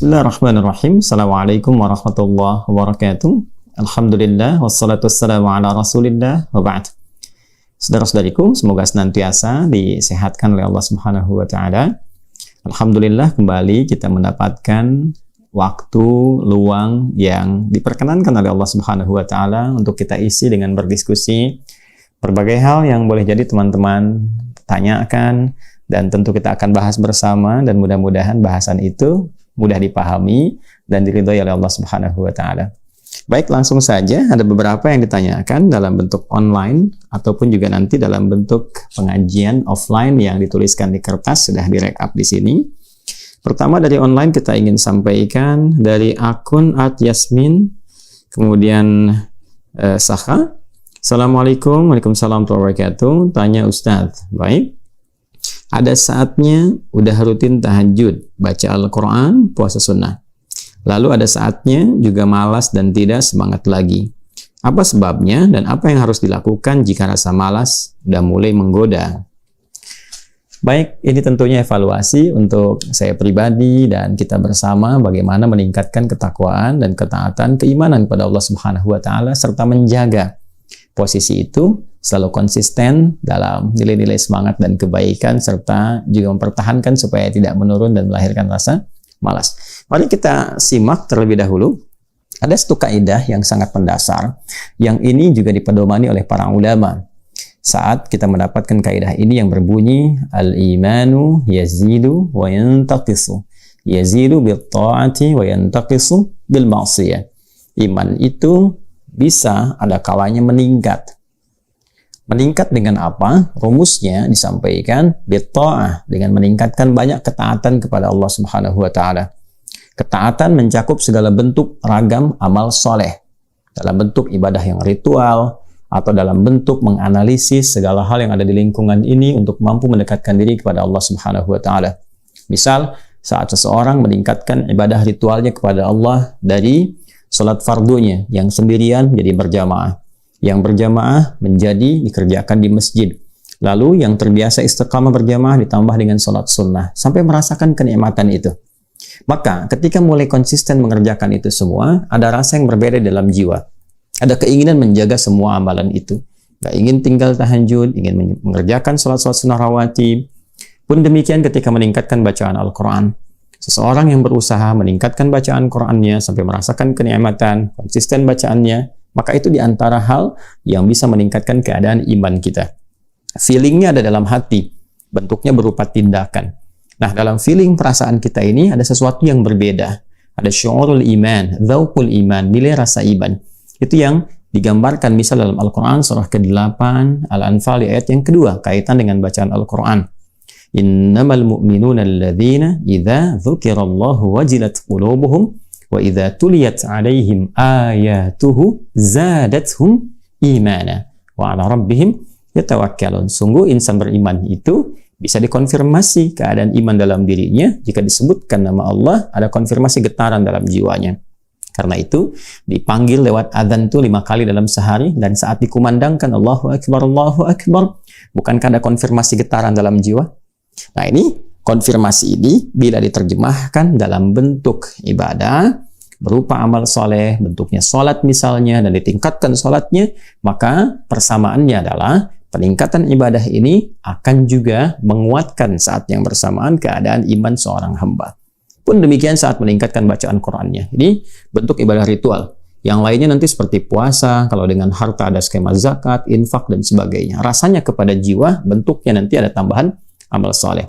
Bismillahirrahmanirrahim. Assalamualaikum warahmatullahi wabarakatuh. Alhamdulillah, wassalatu wassalamu ala rasulillah, wa ba'd. Saudara-saudariku, semoga senantiasa disehatkan oleh Allah Subhanahu wa Ta'ala. Alhamdulillah, kembali kita mendapatkan waktu luang yang diperkenankan oleh Allah Subhanahu wa Ta'ala untuk kita isi dengan berdiskusi berbagai hal yang boleh jadi teman-teman tanyakan, dan tentu kita akan bahas bersama, dan mudah-mudahan bahasan itu mudah dipahami dan diridhoi oleh Allah Subhanahu wa Ta'ala. Baik, langsung saja, ada beberapa yang ditanyakan dalam bentuk online ataupun juga nanti dalam bentuk pengajian offline yang dituliskan di kertas, sudah direkap di sini. Pertama dari online kita ingin sampaikan dari akun @yasmin, kemudian Saka. Assalamualaikum, waalaikumsalam warahmatullahi wabarakatuh. Tanya Ustadz, baik. Ada saatnya udah rutin tahajud, baca Al-Quran, puasa sunnah. Lalu ada saatnya juga malas dan tidak semangat lagi. Apa sebabnya dan apa yang harus dilakukan jika rasa malas udah mulai menggoda? Baik, ini tentunya evaluasi untuk saya pribadi dan kita bersama bagaimana meningkatkan ketakwaan dan ketaatan keimanan kepada Allah Subhanahu wa Ta'ala serta menjaga posisi itu selalu konsisten dalam nilai-nilai semangat dan kebaikan serta juga mempertahankan supaya tidak menurun dan melahirkan rasa malas. Mari kita simak terlebih dahulu. Ada satu kaidah yang sangat mendasar yang ini juga dipedomani oleh para ulama. Saat kita mendapatkan kaidah ini yang berbunyi al-imanu yazidu wa yantaqisu. Yazidu bil ta'ati wa yantaqisu bil ma'siyah. Iman itu bisa ada kalanya meningkat. Meningkat dengan apa? Rumusnya disampaikan bitta'ah, dengan meningkatkan banyak ketaatan kepada Allah Subhanahu wa Ta'ala. Ketaatan mencakup segala bentuk ragam amal soleh, dalam bentuk ibadah yang ritual atau dalam bentuk menganalisis segala hal yang ada di lingkungan ini untuk mampu mendekatkan diri kepada Allah Subhanahu wa Ta'ala. Misal, saat seseorang meningkatkan ibadah ritualnya kepada Allah dari salat fardunya yang sendirian jadi berjamaah, yang berjamaah menjadi dikerjakan di masjid. Lalu yang terbiasa istiqamah berjamaah ditambah dengan sholat sunnah, sampai merasakan kenikmatan itu. Maka ketika mulai konsisten mengerjakan itu semua, ada rasa yang berbeda dalam jiwa. Ada keinginan menjaga semua amalan itu. Gak ingin tinggal tahajud, ingin mengerjakan sholat-sholat sunnah rawatib. Pun demikian ketika meningkatkan bacaan Al-Quran. Seseorang yang berusaha meningkatkan bacaan Qurannya sampai merasakan kenikmatan, konsisten bacaannya, maka itu diantara hal yang bisa meningkatkan keadaan iman kita. Feelingnya ada dalam hati, bentuknya berupa tindakan. Nah, dalam feeling perasaan kita ini ada sesuatu yang berbeda. Ada syu'urul iman, dzauqul iman, nilai rasa iman. Itu yang digambarkan misal dalam Al-Quran surah ke-8 Al-Anfal ayat yang kedua, kaitan dengan bacaan Al-Quran. Innamal mu'minuna alladzina idza dzukirallahu wajilat qulubuhum wa idza tuliyat 'alaihim ayatuhu zadatuhum imana wa 'ala rabbihim yatawakkalun. Sungguh insan beriman itu bisa dikonfirmasi keadaan iman dalam dirinya jika disebutkan nama Allah, ada konfirmasi getaran dalam jiwanya. Karena itu dipanggil lewat adzan itu 5 kali dalam sehari, dan saat dikumandangkan Allahu Akbar, bukankah ada konfirmasi getaran dalam jiwa? Nah, ini konfirmasi ini bila diterjemahkan dalam bentuk ibadah berupa amal soleh, bentuknya sholat misalnya, dan ditingkatkan sholatnya, maka persamaannya adalah peningkatan ibadah ini akan juga menguatkan saat yang bersamaan keadaan iman seorang hamba. Pun demikian saat meningkatkan bacaan Qur'annya. Ini bentuk ibadah ritual. Yang lainnya nanti seperti puasa, kalau dengan harta ada skema zakat, infak, dan sebagainya. Rasanya kepada jiwa, bentuknya nanti ada tambahan amal soleh.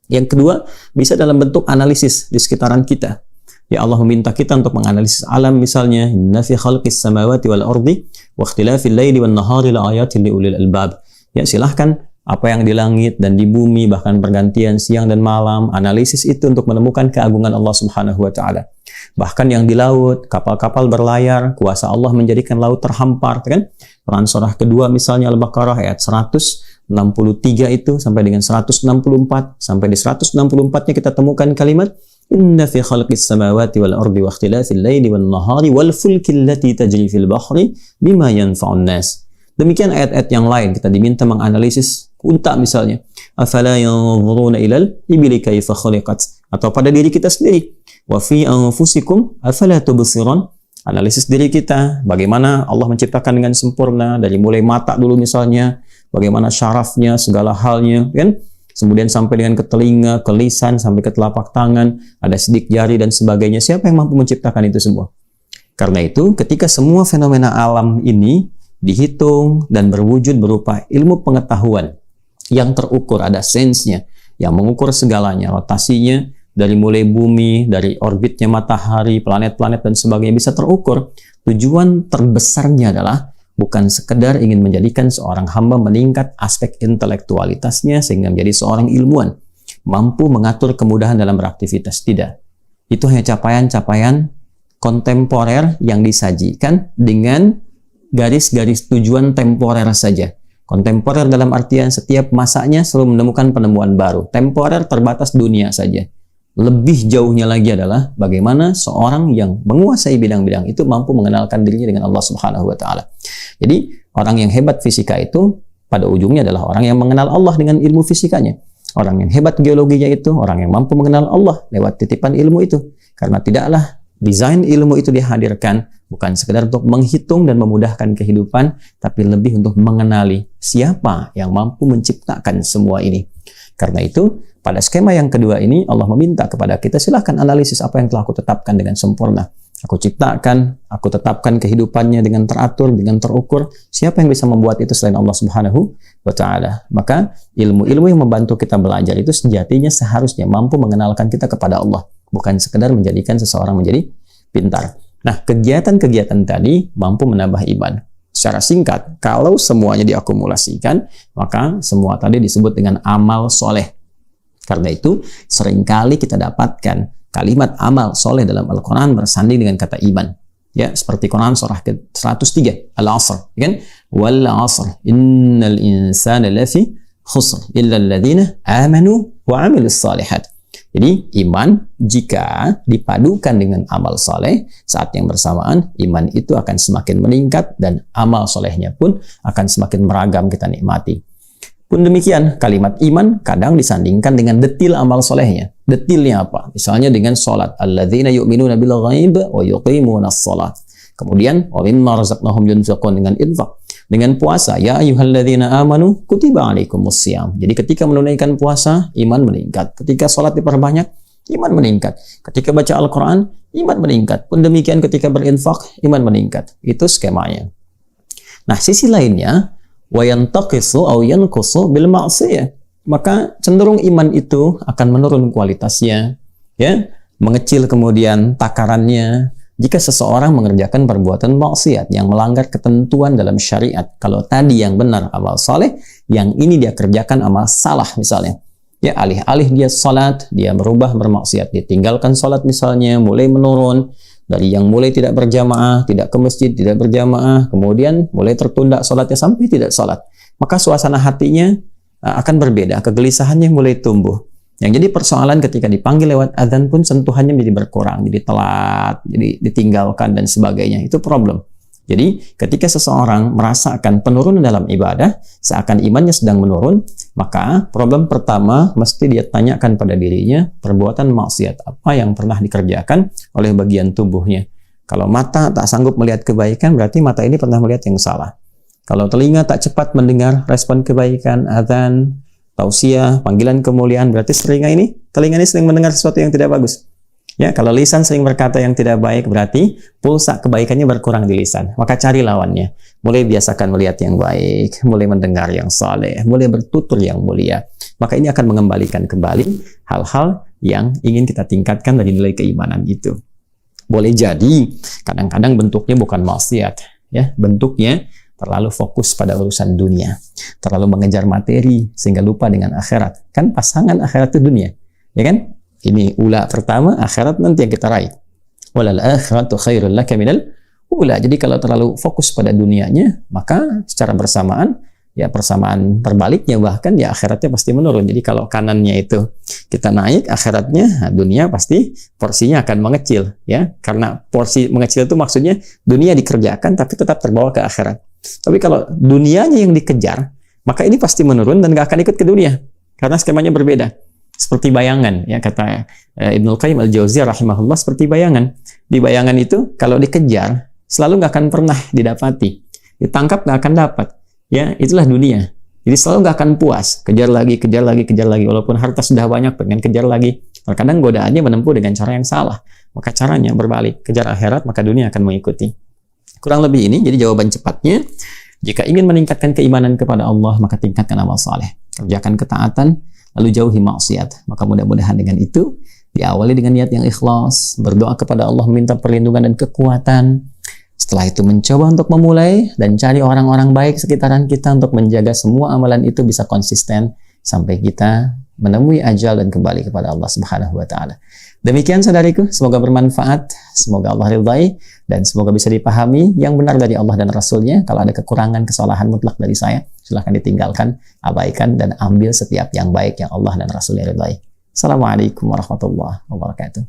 Yang kedua, bisa dalam bentuk analisis di sekitaran kita. Ya Allah meminta kita untuk menganalisis alam misalnya, inna fi khalqis samawati wal ardi wa ikhtilafil laili wan nahari la ayatin li ulil albab. Ya, silahkan apa yang di langit dan di bumi, bahkan pergantian siang dan malam, analisis itu untuk menemukan keagungan Allah Subhanahu wa Ta'ala. Bahkan yang di laut, kapal-kapal berlayar, kuasa Allah menjadikan laut terhampar, kan? Quran surah kedua misalnya Al-Baqarah ayat 163 itu sampai dengan 164, sampai di 164-nya kita temukan kalimat inna fi khalqis samawati wal ardi wa ikhtilafil laili wan nahari wal fulki allati tajri fil bahri bima yanfa'un nas. Demikian ayat-ayat yang lain kita diminta menganalisis unta misalnya. Afala yanzuruna ilal ibili kaifa khuliqat atau pada diri kita sendiri. Wa fi anfusikum afala tubsirun. Analisis diri kita, bagaimana Allah menciptakan dengan sempurna, dari mulai mata dulu misalnya, bagaimana syarafnya, segala halnya, kan? Kemudian sampai dengan ke telinga, ke lisan, sampai ke telapak tangan, ada sidik jari dan sebagainya. Siapa yang mampu menciptakan itu semua? Karena itu, ketika semua fenomena alam ini dihitung dan berwujud berupa ilmu pengetahuan yang terukur, ada sensenya, yang mengukur segalanya, rotasinya, dari mulai bumi, dari orbitnya matahari, planet-planet dan sebagainya bisa terukur. Tujuan terbesarnya adalah bukan sekedar ingin menjadikan seorang hamba meningkat aspek intelektualitasnya sehingga menjadi seorang ilmuwan, mampu mengatur kemudahan dalam beraktivitas. Tidak. Itu hanya capaian-capaian kontemporer yang disajikan dengan garis-garis tujuan temporer saja. Kontemporer dalam artian setiap masanya selalu menemukan penemuan baru. Temporer terbatas dunia saja. Lebih jauhnya lagi adalah bagaimana seorang yang menguasai bidang-bidang itu mampu mengenalkan dirinya dengan Allah Subhanahu wa taala. Jadi, orang yang hebat fisika itu pada ujungnya adalah orang yang mengenal Allah dengan ilmu fisikanya. Orang yang hebat geologinya itu orang yang mampu mengenal Allah lewat titipan ilmu itu. Karena tidaklah desain ilmu itu dihadirkan bukan sekedar untuk menghitung dan memudahkan kehidupan, tapi lebih untuk mengenali siapa yang mampu menciptakan semua ini. Karena itu, pada skema yang kedua ini, Allah meminta kepada kita, silahkan analisis apa yang telah aku tetapkan dengan sempurna. Aku ciptakan, aku tetapkan kehidupannya dengan teratur, dengan terukur. Siapa yang bisa membuat itu selain Allah Subhanahu wa ta'ala? Maka ilmu-ilmu yang membantu kita belajar itu sejatinya seharusnya mampu mengenalkan kita kepada Allah. Bukan sekedar menjadikan seseorang menjadi pintar. Nah, kegiatan-kegiatan tadi mampu menambah iman. Secara singkat, kalau semuanya diakumulasikan, maka semua tadi disebut dengan amal soleh. Karena itu, seringkali kita dapatkan kalimat amal soleh dalam Al-Quran bersanding dengan kata iman. Ya, seperti Quran surah ke-103, Al-Asr. Kan? Wal asr, innal insana lafi khusr, illa alladhina amanu wa amilus salihat. Jadi, iman jika dipadukan dengan amal soleh, saat yang bersamaan, iman itu akan semakin meningkat dan amal solehnya pun akan semakin beragam kita nikmati. Pun demikian, kalimat iman kadang disandingkan dengan detil amal solehnya. Detilnya apa? Misalnya dengan sholat. Alladzina yu'minuna bil ghaib wa yuqimuna sholat. Kemudian, wa mimma razaqnahum yunfiqun, dengan infak. Dengan puasa, ya ayyuhalladzina amanu kutiba alaikumussyam. Jadi ketika menunaikan puasa, iman meningkat. Ketika sholat diperbanyak, iman meningkat. Ketika baca Al-Quran, iman meningkat. Pun demikian ketika berinfak, iman meningkat. Itu skemanya. Nah, sisi lainnya, wa yantaqisu aw yanqusu bil ma'siyah. Maka cenderung iman itu akan menurun kualitasnya, ya, mengecil kemudian takarannya jika seseorang mengerjakan perbuatan maksiat yang melanggar ketentuan dalam syariat. Kalau tadi yang benar amal saleh, yang ini dia kerjakan amal salah misalnya. Ya, alih-alih dia salat, dia berubah bermaksiat, dia tinggalkan salat misalnya, mulai menurun. Dari yang mulai tidak berjamaah, tidak ke masjid, tidak berjamaah, kemudian mulai tertunda sholatnya sampai tidak sholat. Maka suasana hatinya akan berbeda, kegelisahannya mulai tumbuh. Yang jadi persoalan ketika dipanggil lewat adzan pun sentuhannya menjadi berkurang, jadi telat, jadi ditinggalkan dan sebagainya. Itu problem. Jadi ketika seseorang merasakan penurunan dalam ibadah, seakan imannya sedang menurun, maka problem pertama mesti dia tanyakan pada dirinya, perbuatan maksiat apa yang pernah dikerjakan oleh bagian tubuhnya. Kalau mata tak sanggup melihat kebaikan, berarti mata ini pernah melihat yang salah. Kalau telinga tak cepat mendengar respon kebaikan, adzan, tausiah, panggilan kemuliaan, berarti telinga ini sering mendengar sesuatu yang tidak bagus. Ya, kalau lisan sering berkata yang tidak baik, berarti pulsa kebaikannya berkurang di lisan. Maka cari lawannya. Mulai biasakan melihat yang baik, mulai mendengar yang saleh, mulai bertutur yang mulia. Maka ini akan mengembalikan kembali hal-hal yang ingin kita tingkatkan dari nilai keimanan itu. Boleh jadi kadang-kadang bentuknya bukan maksiat, ya, bentuknya terlalu fokus pada urusan dunia, terlalu mengejar materi sehingga lupa dengan akhirat. Kan pasangan akhirat itu dunia, ya kan? Ini ula pertama, akhirat nanti yang kita raih. Walal akhiratu khairul laka minal ula. Jadi kalau terlalu fokus pada dunianya, maka secara bersamaan, ya persamaan terbaliknya bahkan ya akhiratnya pasti menurun. Jadi kalau kanannya itu kita naik, akhiratnya, dunia pasti porsinya akan mengecil, ya. Karena porsi mengecil itu maksudnya dunia dikerjakan tapi tetap terbawa ke akhirat. Tapi kalau dunianya yang dikejar, maka ini pasti menurun dan gak akan ikut ke dunia. Karena skemanya berbeda. seperti bayangan, ya kata Ibnul Qayyim Al-Jauziyah rahimahullah, seperti bayangan. Di bayangan itu kalau dikejar selalu nggak akan pernah didapati, ditangkap nggak akan dapat. Ya, itulah dunia. Jadi selalu nggak akan puas, kejar lagi, kejar lagi, kejar lagi. Walaupun harta sudah banyak, pengen kejar lagi. Terkadang godaannya menempuh dengan cara yang salah. Maka caranya berbalik, kejar akhirat, maka dunia akan mengikuti. Kurang lebih ini, jadi jawaban cepatnya, jika ingin meningkatkan keimanan kepada Allah, maka tingkatkan amal saleh. Kerjakan ketaatan, lalu jauhi maksiat. Maka mudah-mudahan dengan itu, diawali dengan niat yang ikhlas, berdoa kepada Allah, meminta perlindungan dan kekuatan. Setelah itu mencoba untuk memulai dan cari orang-orang baik sekitaran kita untuk menjaga semua amalan itu bisa konsisten sampai kita menemui ajal dan kembali kepada Allah Subhanahu wa taala. Demikian saudariku, semoga bermanfaat, semoga Allah ridhai, dan semoga bisa dipahami yang benar dari Allah dan Rasulnya. Kalau ada kekurangan, kesalahan mutlak dari saya, silahkan ditinggalkan, abaikan, dan ambil setiap yang baik yang Allah dan Rasulnya ridhai. Assalamualaikum warahmatullahi wabarakatuh.